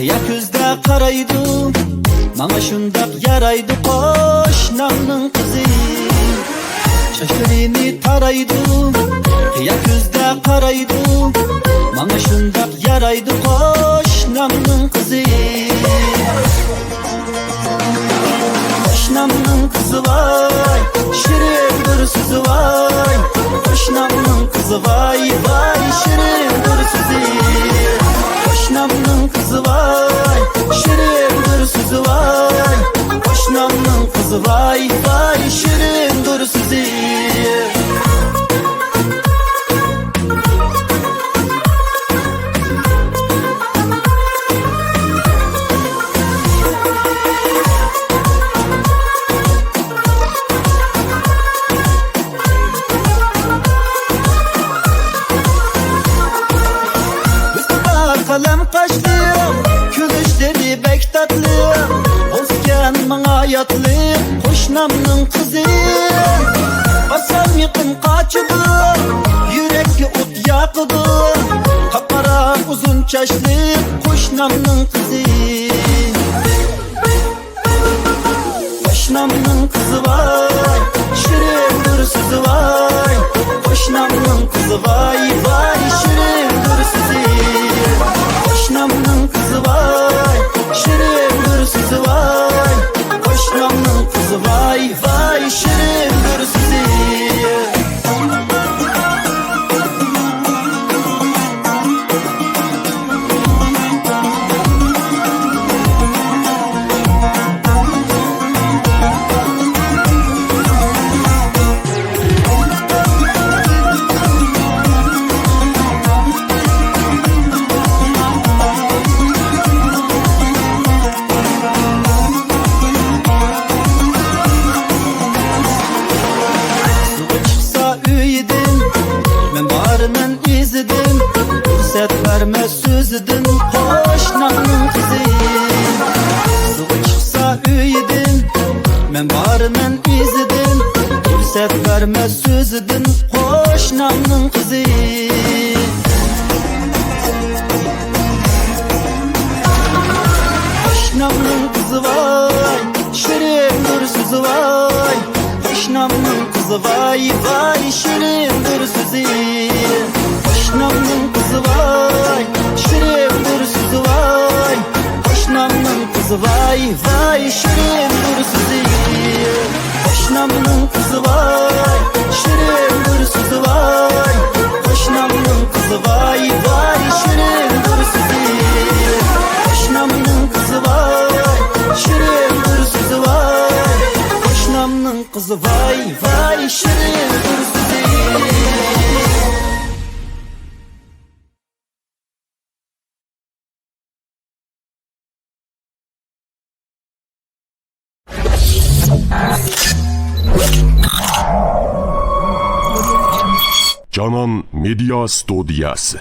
Qiya ko'zda qaraydi, mana shundaq yaraydi qo'shnamning qizi. Chochlarini taraydi, qiya ko'zda qaraydi, mana shundaq yaraydi qo'shnamning qizi. Qo'shnamning qizi voy, shirin bir so'zi voy. Qo'shnamning qizi voy, voy shirin bir so'zi. Qo'shnamning qizi voy, shirin bir so'zi voy. Qo'shnamning qizi voy, voy shirin bir so'zi. Kalem kaşlı, gülüşleri bek tatlı, olsken bana yatlı, qo'shnamning qizi. Basam yaqin qochidi, yurakka o't yoqidi, qapqara uzun chashli qo'shnamning qizi. Qo'shnamning qizi voy, shirin bir so'zi voy. Qo'shnamning qizi voy, voy shirin bir so'zi. Qo'shnamning qizi voy, shirin bir so'zi voy. Qo'shnamning qizi voy, voy shirin bir so'zi. Fursat verme sözüdün qo'shnamning qizi. Suvi chiqsa uyidin, men boriman izidin. Fursat verme sözüdün qo'shnamning qizi. Qo'shnamning qizi voy, shirin bir so'zi voy. Qo'shnamning qizi voy, voy shirin bir so'zi. Qo'shnamning qizi voy, shirin bir so'zi voy. Qo'shnamning qizi voy, voy shirin bir so'zi. Qo'shnamning qizi voy, shirin bir so'zi voy. Qo'shnamning qizi voy, voy shirin bir so'zi. Qo'shnamning qizi voy, shirin bir so'zi voy. Qo'shnamning qizi voy, voy shirin bir so'zi. Canan Media Studiyası.